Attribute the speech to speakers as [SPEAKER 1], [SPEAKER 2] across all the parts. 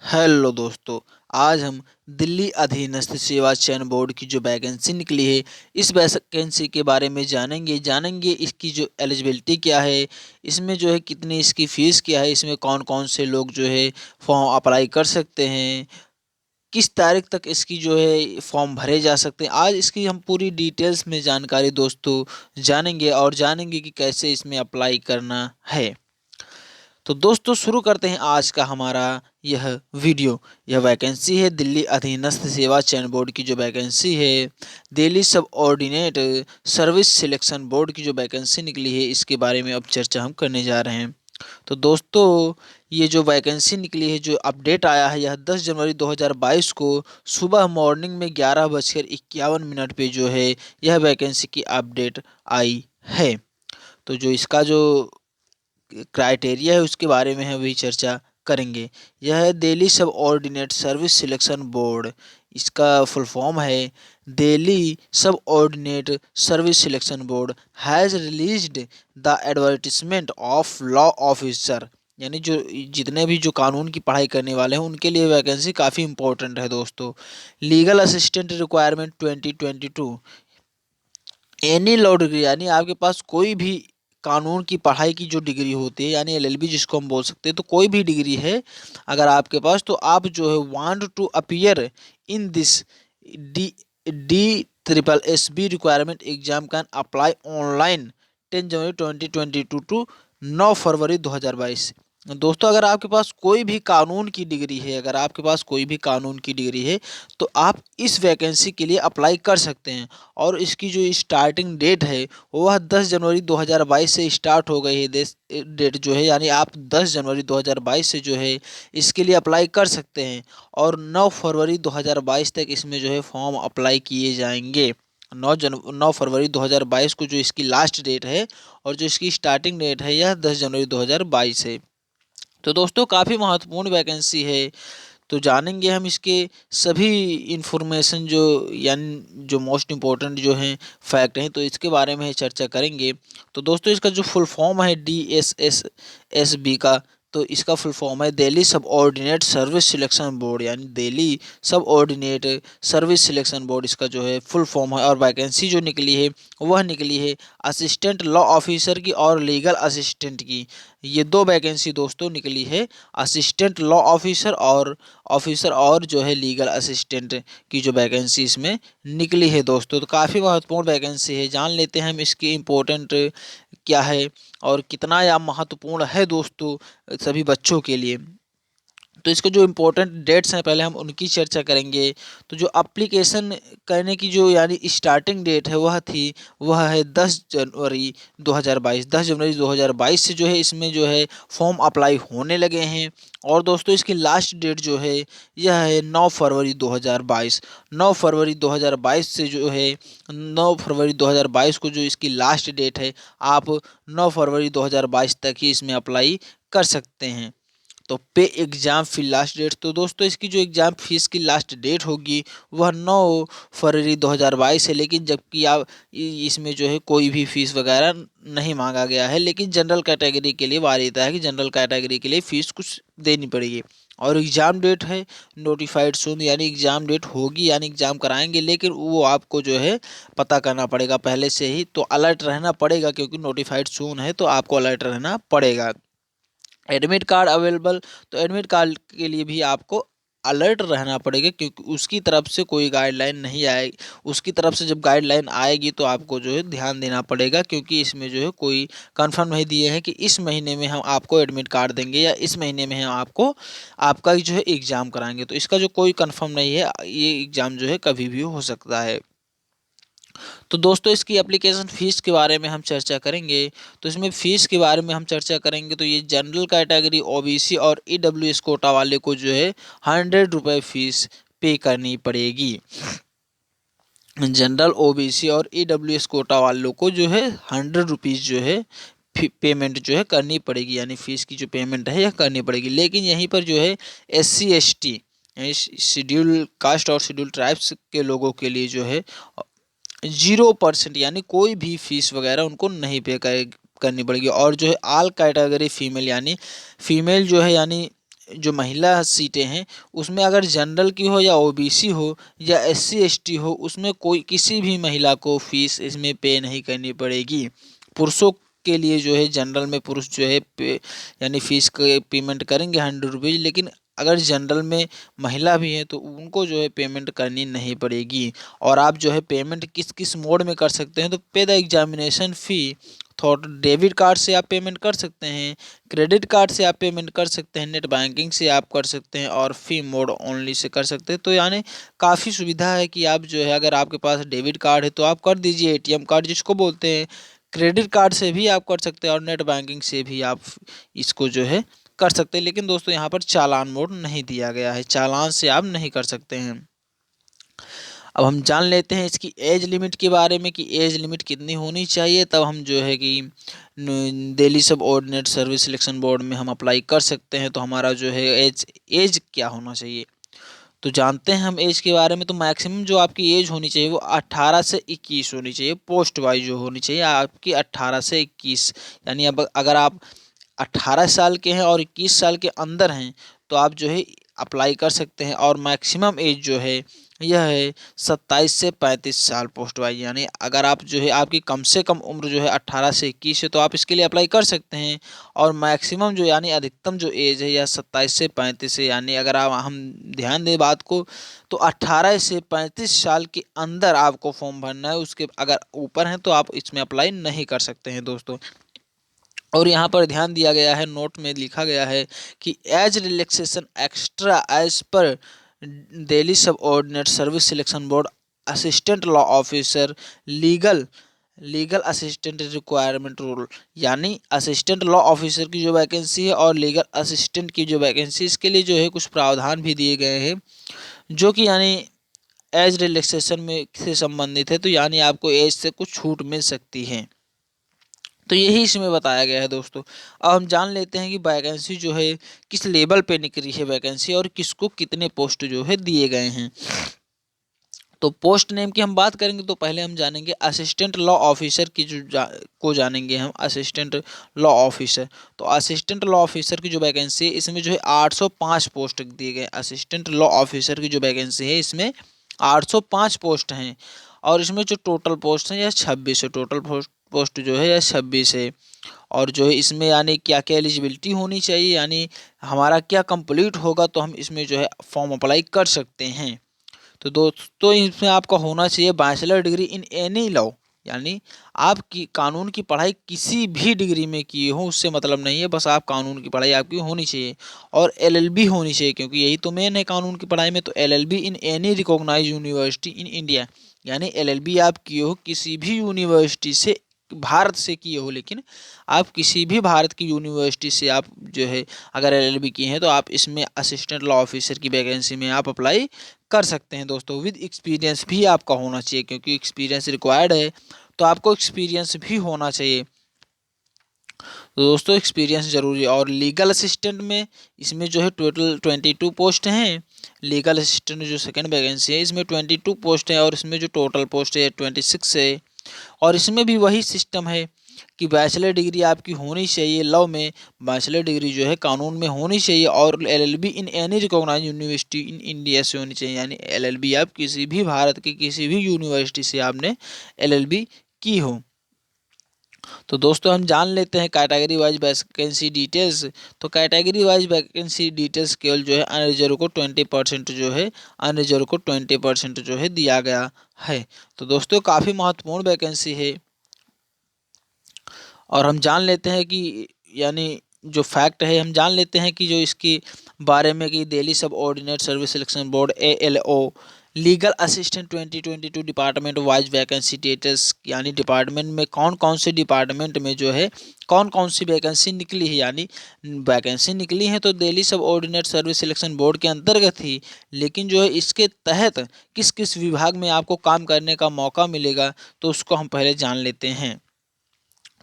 [SPEAKER 1] Hello दोस्तों। आज हम दिल्ली अधीनस्थ सेवा चयन बोर्ड की जो वैकेंसी निकली है, इस वैकेंसी के बारे में जानेंगे इसकी जो एलिजिबिलिटी क्या है, इसमें जो है कितनी इसकी फ़ीस क्या है, इसमें कौन कौन से लोग जो है फॉर्म अप्लाई कर सकते हैं, किस तारीख तक इसकी जो है फॉर्म भरे जा सकते हैं। आज इसकी हम पूरी डिटेल्स में जानकारी दोस्तों जानेंगे कि कैसे इसमें अप्लाई करना है। तो दोस्तों शुरू करते हैं आज का हमारा यह वीडियो। यह वैकेंसी है दिल्ली अधीनस्थ सेवा चयन बोर्ड की जो वैकेंसी है, Delhi subordinate service selection board की जो वैकेंसी निकली है, इसके बारे में अब चर्चा हम करने जा रहे हैं। तो दोस्तों ये जो वैकेंसी निकली है, जो अपडेट आया है, यह 10 जनवरी 2022 को सुबह मॉर्निंग में 11:51 पे जो है यह वैकेंसी की अपडेट आई है। तो जो इसका जो क्राइटेरिया है उसके बारे में हम अभी चर्चा करेंगे। यह है Delhi subordinate service selection board. इसका फुल फॉर्म है Delhi subordinate service selection board has released the advertisement of law officer. यानी जो जितने भी जो कानून की पढ़ाई करने वाले हैं उनके लिए वैकेंसी काफ़ी इंपॉर्टेंट है दोस्तों। Legal assistant requirement 2022। Any law degree, यानी आपके पास कोई भी कानून की पढ़ाई की जो डिग्री होती है, यानी एलएलबी जिसको हम बोल सकते हैं, तो कोई भी डिग्री है अगर आपके पास, तो आप जो है want to appear in this D D triple S B requirement exam can apply online 10 January 2022 to 9 February 2022। दोस्तों अगर आपके पास कोई भी कानून की डिग्री है, तो आप इस वैकेंसी के लिए अप्लाई कर सकते हैं। और इसकी जो स्टार्टिंग डेट है वह 10 जनवरी 2022 से स्टार्ट हो गई है। डेट जो है, यानी आप 10 जनवरी 2022 से जो है इसके लिए अप्लाई कर सकते हैं और 9 फरवरी 2022 तक इसमें जो है फॉर्म अप्लाई किए जाएंगे। 9 फरवरी 2022 को जो इसकी लास्ट डेट है और जो इसकी स्टार्टिंग डेट है यह 10 जनवरी 2022 है। तो दोस्तों काफ़ी महत्वपूर्ण वैकेंसी है। तो जानेंगे हम इसके सभी इन्फॉर्मेशन, जो यानी जो मोस्ट इम्पोर्टेंट जो हैं फैक्ट हैं, तो इसके बारे में चर्चा करेंगे। तो दोस्तों इसका जो फुल फॉर्म है DSSSB का, तो इसका फुल फॉर्म है Delhi subordinate service selection board, यानी Delhi subordinate service selection board इसका जो है फुल फॉर्म है। और वैकेंसी जो निकली है वह निकली है असिस्टेंट लॉ ऑफिसर की और लीगल असिस्टेंट की। ये दो वैकेंसी दोस्तों निकली है, असिस्टेंट लॉ ऑफिसर और जो है लीगल असिस्टेंट की जो वैकेंसी इसमें निकली है दोस्तों। तो काफ़ी महत्वपूर्ण वैकेंसी है। जान लेते हैं हम इसकी इम्पोर्टेंट क्या है और कितना यह महत्वपूर्ण है दोस्तों सभी बच्चों के लिए। तो इसके जो इम्पोर्टेंट डेट्स हैं पहले हम उनकी चर्चा करेंगे। तो जो एप्लीकेशन करने की जो यानी स्टार्टिंग डेट है वह है 10 जनवरी 2022 से जो है इसमें जो है फॉर्म अप्लाई होने लगे हैं। और दोस्तों इसकी लास्ट डेट जो है यह है 9 फरवरी 2022। 9 फरवरी 2022 से जो है 9 फरवरी 2022 को जो इसकी लास्ट डेट है, आप 9 फरवरी 2022 तक ही इसमें अप्लाई कर सकते हैं। तो पे एग्ज़ाम फी लास्ट डेट, तो दोस्तों इसकी जो एग्ज़ाम फीस की लास्ट डेट होगी वह 9 फरवरी 2022 है। लेकिन जबकि आप इसमें जो है कोई भी फीस वगैरह नहीं मांगा गया है, लेकिन जनरल कैटेगरी के लिए वारियता है कि जनरल कैटेगरी के लिए फ़ीस कुछ देनी पड़ेगी। और एग्ज़ाम डेट है नोटिफाइड सून, यानी एग्ज़ाम डेट होगी, यानी एग्ज़ाम कराएंगे, लेकिन वो आपको जो है पता करना पड़ेगा पहले से ही। तो अलर्ट रहना पड़ेगा, क्योंकि नोटिफाइड सून है तो आपको अलर्ट रहना पड़ेगा। एडमिट कार्ड अवेलेबल, तो एडमिट कार्ड के लिए भी आपको अलर्ट रहना पड़ेगा, क्योंकि उसकी तरफ से कोई गाइडलाइन नहीं आएगी। उसकी तरफ से जब गाइडलाइन आएगी तो आपको जो है ध्यान देना पड़ेगा, क्योंकि इसमें जो है कोई कंफर्म नहीं दिए हैं कि इस महीने में हम आपको एडमिट कार्ड देंगे या इस महीने में हम आपको आपका जो है एग्ज़ाम कराएंगे। तो इसका जो कोई कंफर्म नहीं है, ये एग्ज़ाम जो है कभी भी हो सकता है। तो दोस्तों इसकी एप्लीकेशन फ़ीस के बारे में हम चर्चा करेंगे। तो इसमें फ़ीस के बारे में हम चर्चा करेंगे, तो ये जनरल कैटेगरी ओबीसी और ईडब्ल्यूएस कोटा वाले को जो है 100 रुपये फ़ीस पे करनी पड़ेगी। जनरल ओबीसी और ईडब्ल्यूएस कोटा वालों को जो है 100 रुपीज़ जो है पेमेंट जो है करनी पड़ेगी, यानी फ़ीस की जो पेमेंट है यह करनी पड़ेगी। लेकिन यहीं पर जो है SC ST यानी शेड्यूल कास्ट और शेड्यूल ट्राइब्स के लोगों के लिए जो है 0%, यानी कोई भी फीस वगैरह उनको नहीं पे करनी पड़ेगी। और जो है ऑल कैटेगरी फीमेल, यानी फीमेल जो है यानी जो महिला सीटें हैं उसमें अगर जनरल की हो या ओबीसी हो या एससी एसटी हो, उसमें कोई किसी भी महिला को फीस इसमें पे नहीं करनी पड़ेगी। पुरुषों के लिए जो है जनरल में पुरुष जो है पे यानी फीस के पेमेंट करेंगे 100 रुपीज़, लेकिन अगर जनरल में महिला भी है तो उनको जो है पेमेंट करनी नहीं पड़ेगी। और आप जो है पेमेंट किस किस मोड में कर सकते हैं, तो पे द एग्जामिनेशन फ़ी थोड़ा डेबिट कार्ड से आप पेमेंट कर सकते हैं, क्रेडिट कार्ड से आप पेमेंट कर सकते हैं, नेट बैंकिंग से आप कर सकते हैं और फी मोड ओनली से कर सकते हैं। तो यानी काफ़ी सुविधा है कि आप जो है अगर आपके पास डेबिट कार्ड है तो आप कर दीजिए, एटीएम कार्ड जिसको बोलते हैं, क्रेडिट कार्ड से भी आप कर सकते हैं और नेट बैंकिंग से भी आप इसको जो है कर सकते हैं। लेकिन दोस्तों यहाँ पर चालान मोड नहीं दिया गया है, चालान से आप नहीं कर सकते हैं। अब हम जान लेते हैं इसकी एज लिमिट के बारे में कि एज लिमिट कितनी होनी चाहिए, तब हम जो है कि Delhi subordinate service selection board में हम अप्लाई कर सकते हैं। तो हमारा जो है एज एज क्या होना चाहिए, तो जानते हैं हम एज के बारे में। तो मैक्सिमम जो आपकी एज होनी चाहिए वो 18 से 21 होनी चाहिए, पोस्ट वाइज जो होनी चाहिए आपकी 18 से 21। यानी अब अगर आप 18 साल के हैं और 21 साल के अंदर हैं तो आप जो है अप्लाई कर सकते हैं। और मैक्सिमम एज जो है यह है 27 से 35 साल पोस्ट वाइज। यानी अगर आप जो है आपकी कम से कम उम्र जो है 18 से 21 है तो आप इसके लिए अप्लाई कर सकते हैं। और मैक्सिमम जो यानी अधिकतम जो एज है यह 27 से 35 है। यानी अगर आप हम ध्यान दें बात को, तो 18 से 35 साल के अंदर आपको फॉर्म भरना है, उसके अगर ऊपर हैं तो आप इसमें अप्लाई नहीं कर सकते हैं दोस्तों। और यहाँ पर ध्यान दिया गया है, नोट में लिखा गया है कि age relaxation extra as per Delhi subordinate service selection board assistant law officer legal legal assistant requirement rule. यानी असिस्टेंट लॉ ऑफिसर की जो वैकेंसी है और लीगल असिस्टेंट की जो वैकेंसी, इसके लिए जो है कुछ प्रावधान भी दिए गए हैं जो कि यानी एज रिलैक्सेशन में से संबंधित है। तो यानी आपको एज से कुछ छूट मिल सकती है, तो यही इसमें बताया गया है दोस्तों। अब हम जान लेते हैं कि वैकेंसी जो है किस लेवल पे निकली है वैकेंसी और किसको कितने पोस्ट जो है दिए गए हैं। तो पोस्ट नेम की हम बात करेंगे तो पहले हम जानेंगे असिस्टेंट लॉ ऑफिसर की को जानेंगे हम, असिस्टेंट लॉ ऑफिसर। तो असिस्टेंट लॉ ऑफिसर की जो वैकेंसी है इसमें जो है 805 पोस्ट दिए गए। असिस्टेंट लॉ ऑफिसर की जो वैकेंसी है इसमें 805 पोस्ट हैं और इसमें जो टोटल पोस्ट हैं यह 26 है। टोटल पोस्ट जो है यह 26 है। और जो है इसमें यानी क्या क्या एलिजिबिलिटी होनी चाहिए, यानी हमारा क्या कंप्लीट होगा तो हम इसमें जो है फॉर्म अप्लाई कर सकते हैं। तो दोस्तों इसमें आपका होना चाहिए bachelor degree in any law. यानी आपकी कानून की पढ़ाई किसी भी डिग्री में किए हो उससे मतलब नहीं है, बस आप कानून की पढ़ाई आपकी होनी चाहिए। और एलएलबी होनी चाहिए क्योंकि यही तो मेन है कानून की पढ़ाई में। तो LLB in any recognised university in India. यानी एलएलबी आप किए हो किसी भी यूनिवर्सिटी से, भारत से किए हो, लेकिन आप किसी भी भारत की यूनिवर्सिटी से आप जो है अगर एलएलबी किए हैं तो आप इसमें असिस्टेंट लॉ ऑफिसर की वैकेंसी में आप अप्लाई कर सकते हैं दोस्तों। विद एक्सपीरियंस भी आपका होना चाहिए क्योंकि एक्सपीरियंस रिक्वायर्ड है, तो आपको एक्सपीरियंस भी होना चाहिए। तो दोस्तों एक्सपीरियंस जरूरी है। और लीगल असिस्टेंट में इसमें जो है टोटल 22 पोस्ट हैं। लीगल असिस्टेंट जो सेकंड वैकेंसी है इसमें 22 पोस्ट है और इसमें जो टोटल पोस्ट है 26 है। और इसमें भी वही सिस्टम है कि बैचलर डिग्री आपकी होनी चाहिए लॉ में, बैचलर डिग्री जो है कानून में होनी चाहिए और LLB in any recognised university in India से होनी चाहिए। यानी एलएलबी आप किसी भी भारत की किसी भी यूनिवर्सिटी से आपने एलएलबी की हो। तो दोस्तों हम जान लेते हैं कैटेगरी वाइज वैकेंसी डिटेल्स। तो कैटेगरी वाइज वैकेंसी डिटेल्स केवल जो है अनरिजर्व को 20% जो है अनरिजर्व को 20% जो है दिया गया है। तो दोस्तों काफ़ी महत्वपूर्ण वैकेंसी है। और हम जान लेते हैं कि यानी जो फैक्ट है हम जान लेते हैं कि जो इसके बारे में कि Delhi subordinate service selection board ALO legal assistant 2022 department wise vacancy details. यानी डिपार्टमेंट में कौन कौन से डिपार्टमेंट में जो है कौन कौन सी वैकेंसी निकली है। यानी वैकेंसी निकली है तो Delhi subordinate service selection board के अंतर्गत ही, लेकिन जो है इसके तहत किस किस विभाग में आपको काम करने का मौका मिलेगा तो उसको हम पहले जान लेते हैं।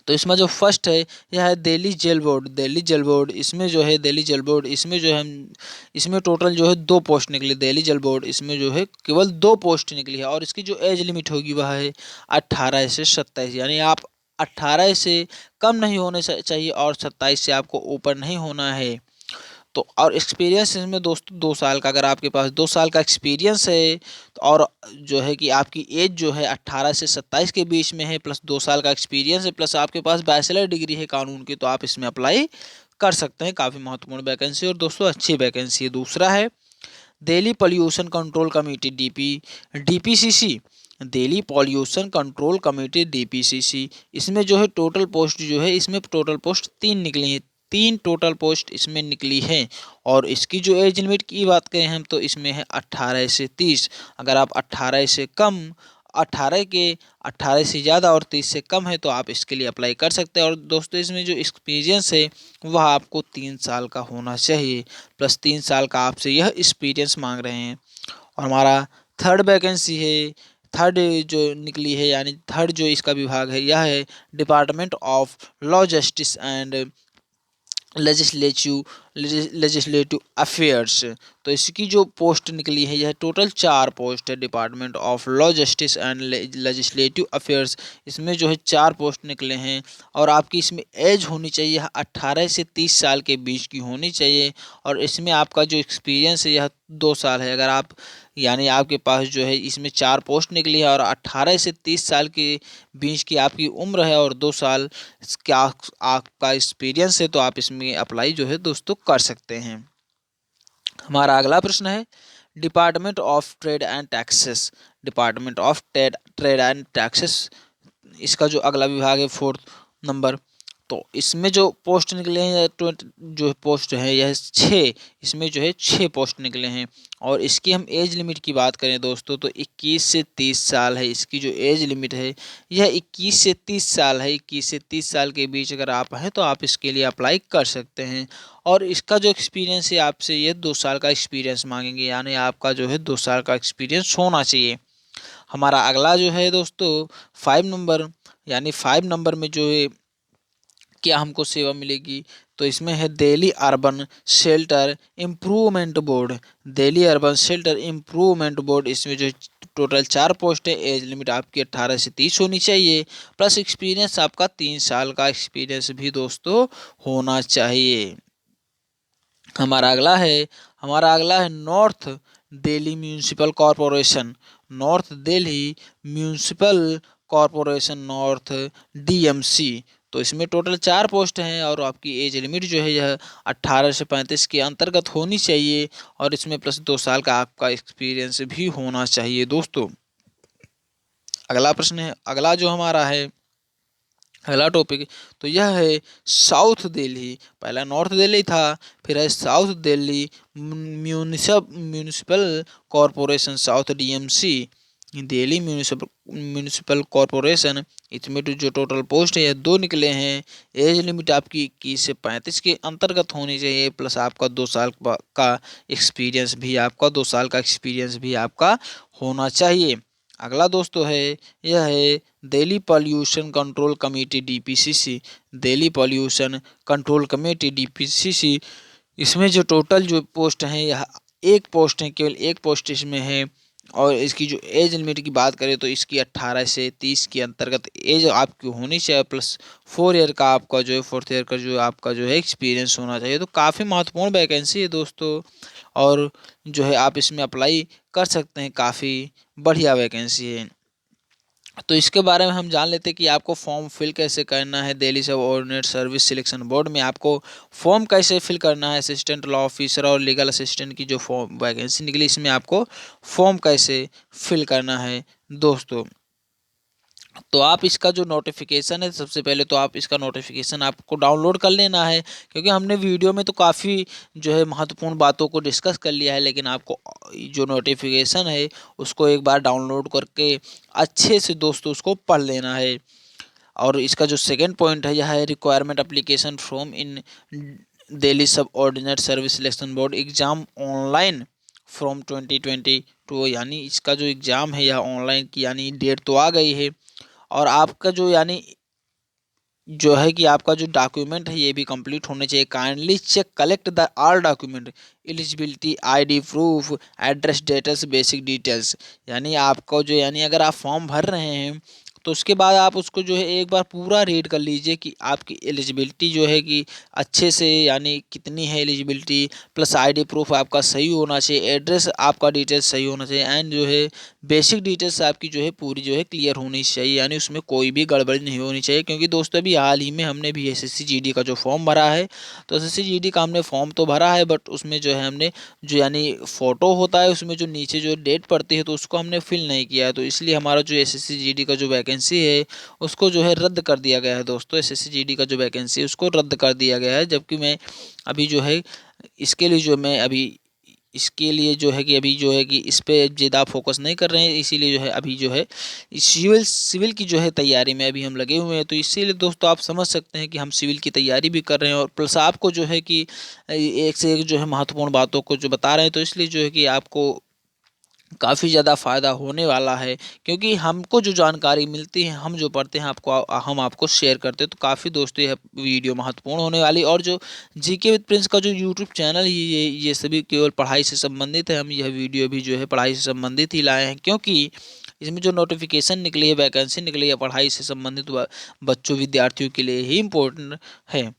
[SPEAKER 1] तो इसमें जो फर्स्ट है यह है Delhi jail board. Delhi jail board इसमें जो है दिल्ली जेल बोर्ड इसमें जो है हम इसमें टोटल जो है 2 पोस्ट निकली। दिल्ली जेल बोर्ड इसमें जो है केवल 2 पोस्ट निकली है और इसकी जो एज लिमिट होगी वह है 18 से 27। यानी आप 18 से कम नहीं होने चाहिए और 27 से आपको ऊपर नहीं होना है। तो और एक्सपीरियंस इसमें दोस्तों 2 साल का, अगर आपके पास 2 साल का एक्सपीरियंस है तो और जो है कि आपकी एज जो है 18 से 27 के बीच में है, प्लस 2 साल का एक्सपीरियंस है, प्लस आपके पास बैचलर डिग्री है कानून की, तो आप इसमें अप्लाई कर सकते हैं। काफ़ी महत्वपूर्ण वैकेंसी और दोस्तों अच्छी वैकेंसी है। दूसरा है Delhi pollution control committee DPCC, Delhi pollution control committee DPCC. इसमें जो है टोटल पोस्ट जो है, इसमें टोटल पोस्ट 3 निकली हैं, 3 टोटल पोस्ट इसमें निकली हैं। और इसकी जो एज लिमिट की बात करें हम तो इसमें है 18 से 30। अगर आप 18 से कम 18 के 18 से ज़्यादा और 30 से कम है तो आप इसके लिए अप्लाई कर सकते हैं। और दोस्तों इसमें जो एक्सपीरियंस है वह आपको 3 साल का होना चाहिए, प्लस 3 साल का आपसे यह एक्सपीरियंस मांग रहे हैं। और हमारा थर्ड वैकेंसी है, थर्ड जो निकली है यानी थर्ड जो इसका विभाग है यह है department of law justice and legislative affairs. तो इसकी जो पोस्ट निकली है यह टोटल 4 पोस्ट है, department of law justice and legislative affairs. इसमें जो है 4 पोस्ट निकले हैं और आपकी इसमें एज होनी चाहिए 18 से 30 साल के बीच की होनी चाहिए। और इसमें आपका जो एक्सपीरियंस है यह 2 साल है। अगर आप यानी आपके पास जो है इसमें 4 पोस्ट निकली है और 18 से 30 साल के बीच की आपकी उम्र है और 2 साल क्या आपका एक्सपीरियंस है तो आप इसमें अप्लाई जो है दोस्तों कर सकते हैं। हमारा अगला प्रश्न है department of trade and taxes, department of trade and taxes इसका जो अगला विभाग है 4th नंबर। तो इसमें जो पोस्ट निकले हैं जो पोस्ट है यह 6, इसमें जो है 6 पोस्ट निकले हैं। और इसकी हम एज लिमिट की बात करें दोस्तों तो 21 से 30 साल है। इसकी जो एज लिमिट है यह 21 से 30 साल है। 21 से 30 साल के बीच अगर आप हैं तो आप इसके लिए अप्लाई कर सकते हैं। और इसका जो एक्सपीरियंस है आपसे ये 2 साल का एक्सपीरियंस मांगेंगे, यानी आपका जो है 2 साल का एक्सपीरियंस होना चाहिए। हमारा अगला जो है दोस्तों 5 नंबर, यानी 5 नंबर में जो है क्या हमको सेवा मिलेगी तो इसमें है Delhi urban shelter improvement board, Delhi urban shelter improvement board. इसमें जो टोटल 4 पोस्ट है, एज लिमिट आपकी 18 से 30 होनी चाहिए, प्लस एक्सपीरियंस आपका 3 साल का एक्सपीरियंस भी दोस्तों होना चाहिए। हमारा अगला है north Delhi municipal corporation, north Delhi municipal corporation north DMC. तो इसमें टोटल 4 पोस्ट हैं और आपकी एज लिमिट जो है यह 18 से 35 के अंतर्गत होनी चाहिए और इसमें प्लस 2 साल का आपका एक्सपीरियंस भी होना चाहिए दोस्तों। अगला प्रश्न है, अगला जो हमारा है अगला टॉपिक तो यह है साउथ दिल्ली। पहला नॉर्थ दिल्ली था, फिर है south Delhi municipal corporation south DMC, Delhi municipal corporation. इसमें जो टोटल पोस्ट है 2 निकले हैं। एज लिमिट आपकी 21 से 35 के अंतर्गत होनी चाहिए, प्लस आपका 2 साल का एक्सपीरियंस भी आपका 2 साल का एक्सपीरियंस भी आपका होना चाहिए। अगला दोस्तों है यह है Delhi pollution control committee DPCC, Delhi pollution control committee DPCC. इसमें जो टोटल जो पोस्ट हैं यह 1 पोस्ट है, केवल 1 पोस्ट इसमें है। और इसकी जो एज लिमिट की बात करें तो इसकी 18 से 30 के अंतर्गत एज आपकी होनी चाहिए, प्लस 4 ईयर का आपका जो है 4th ईयर का जो आपका जो है एक्सपीरियंस होना चाहिए। तो काफ़ी महत्वपूर्ण वैकेंसी है दोस्तों और जो है आप इसमें अप्लाई कर सकते हैं, काफ़ी बढ़िया वैकेंसी है। तो इसके बारे में हम जान लेते हैं कि आपको फॉर्म फिल कैसे करना है। Delhi subordinate service selection board में आपको फॉर्म कैसे फिल करना है, असिस्टेंट लॉ ऑफिसर और लीगल असिस्टेंट की जो फॉर्म वैकेंसी निकली इसमें आपको फॉर्म कैसे फिल करना है दोस्तों। तो आप इसका जो नोटिफिकेशन है सबसे पहले तो आप इसका नोटिफिकेशन आपको डाउनलोड कर लेना है, क्योंकि हमने वीडियो में तो काफ़ी जो है महत्वपूर्ण बातों को डिस्कस कर लिया है, लेकिन आपको जो नोटिफिकेशन है उसको एक बार डाउनलोड करके अच्छे से दोस्तों उसको पढ़ लेना है। और इसका जो सेकेंड पॉइंट है यह है requirement application from in Delhi subordinate service selection board exam online from 2022, यानी इसका जो एग्ज़ाम है यह ऑनलाइन की यानी डेट तो आ गई है। और आपका जो यानी जो है कि आपका जो डॉक्यूमेंट है ये भी कंप्लीट होने चाहिए। Kindly check collect the all document eligibility ID proof address dates basic details, यानी आपको जो यानी अगर आप फॉर्म भर रहे हैं तो उसके बाद आप उसको जो है एक बार पूरा रीड कर लीजिए कि आपकी एलिजिबिलिटी जो है कि अच्छे से यानी कितनी है एलिजिबिलिटी, प्लस आईडी प्रूफ आपका सही होना चाहिए, एड्रेस आपका डिटेल्स सही होना चाहिए, एंड जो है बेसिक डिटेल्स आपकी जो है पूरी जो है क्लियर होनी चाहिए, यानी उसमें कोई भी गड़बड़ी नहीं होनी चाहिए। क्योंकि दोस्तों अभी हाल ही में हमने भी एसएससी जीडी का जो फॉर्म भरा है, तो एसएससी जीडी का हमने फॉर्म तो भरा है, बट उसमें जो है हमने जो यानी फ़ोटो होता है उसमें जो नीचे जो डेट पड़ती है तो उसको हमने फिल नहीं किया है, तो इसलिए हमारा जो एसएससी जीडी का जो वैकेंसी है उसको जो है रद्द कर दिया गया है। दोस्तों एसएससी जीडी का जो वैकेंसी है उसको रद्द कर दिया गया है, जबकि मैं अभी जो है इसके लिए जो मैं अभी इसके लिए जो है कि अभी जो है कि इस पे ज़्यादा फोकस नहीं कर रहे हैं, इसीलिए जो है अभी जो है सिविल सिविल की जो है तैयारी में अभी हम लगे हुए हैं। तो इसीलिए दोस्तों आप समझ सकते हैं कि हम सिविल की तैयारी भी कर रहे हैं और प्लस आपको जो है कि एक से एक जो है महत्वपूर्ण बातों को जो बता रहे हैं, तो इसलिए जो है कि आपको काफ़ी ज़्यादा फ़ायदा होने वाला है। क्योंकि हमको जो जानकारी मिलती है, हम जो पढ़ते हैं आपको हम आपको शेयर करते हैं, तो काफ़ी दोस्तों यह वीडियो महत्वपूर्ण होने वाली। और जो जीके विद प्रिंस का जो यूट्यूब चैनल है ये सभी केवल पढ़ाई से संबंधित है। हम यह वीडियो भी जो है पढ़ाई से संबंधित ही लाए हैं, क्योंकि इसमें जो नोटिफिकेशन निकली है, वैकेंसी निकली है, पढ़ाई से संबंधित बच्चों विद्यार्थियों के लिए ही इम्पोर्टेंट है।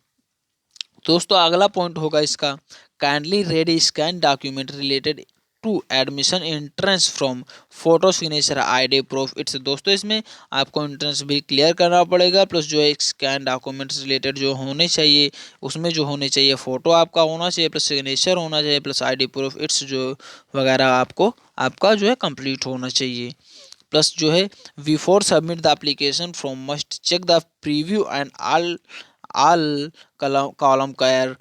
[SPEAKER 1] दोस्तों अगला पॉइंट होगा इसका, kindly read scan document related to admission entrance from photo signature ID proof it's. दोस्तों इसमें आपको एंट्रेंस भी क्लियर करना पड़ेगा, प्लस जो है स्कैन डॉक्यूमेंट्स रिलेटेड जो होने चाहिए उसमें जो होने चाहिए फ़ोटो आपका होना चाहिए, प्लस सिग्नेचर होना चाहिए, प्लस आईडी प्रूफ इट्स जो वगैरह आपको आपका जो है कंप्लीट होना चाहिए। प्लस जो है before submit the application from must check the preview and all column care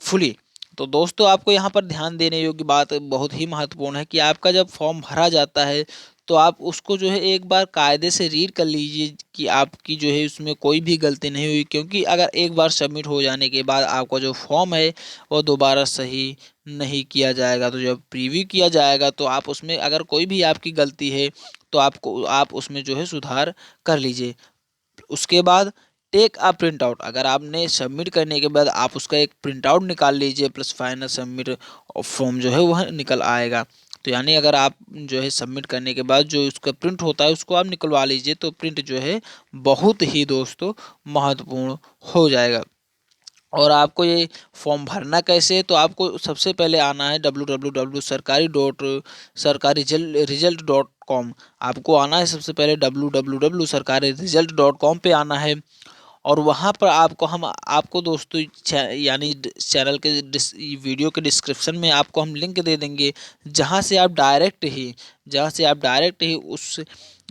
[SPEAKER 1] fully. तो दोस्तों आपको यहाँ पर ध्यान देने योग्य बात बहुत ही महत्वपूर्ण है कि आपका जब फॉर्म भरा जाता है तो आप उसको जो है एक बार कायदे से रीड कर लीजिए कि आपकी जो है उसमें कोई भी गलती नहीं हुई। क्योंकि अगर एक बार सबमिट हो जाने के बाद आपका जो फॉर्म है वो दोबारा सही नहीं किया जाएगा, तो जब प्रीव्यू किया जाएगा तो आप उसमें अगर कोई भी आपकी गलती है तो आप उसमें जो है सुधार कर लीजिए। उसके बाद टेक अ प्रिंट आउट, अगर आपने सबमिट करने के बाद आप उसका एक प्रिंट आउट निकाल लीजिए, प्लस फाइनल सबमिट फॉर्म जो है वह निकल आएगा। तो यानी अगर आप जो है सबमिट करने के बाद जो उसका प्रिंट होता है उसको आप निकलवा लीजिए, तो प्रिंट जो है बहुत ही दोस्तों महत्वपूर्ण हो जाएगा। और आपको ये फॉर्म भरना कैसे है, तो आपको सबसे पहले आना है www.sarkari.रिजल्ट.com। आपको आना है सबसे पहले www.sarkari.रिजल्ट.com पे आना है। और वहाँ पर हम आपको दोस्तों यानी चैनल के वीडियो के डिस्क्रिप्शन में आपको हम लिंक दे देंगे, जहाँ से आप डायरेक्ट ही उस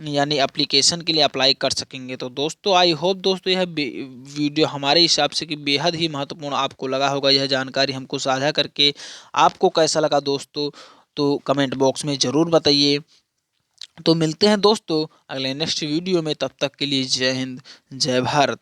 [SPEAKER 1] यानी एप्लीकेशन के लिए अप्लाई कर सकेंगे। तो दोस्तों आई होप दोस्तों यह वीडियो हमारे हिसाब से कि बेहद ही महत्वपूर्ण आपको लगा होगा। यह जानकारी हमको साझा करके आपको कैसा लगा दोस्तों, तो कमेंट बॉक्स में ज़रूर बताइए। तो मिलते हैं दोस्तों अगले नेक्स्ट वीडियो में, तब तक के लिए जय हिंद जय भारत।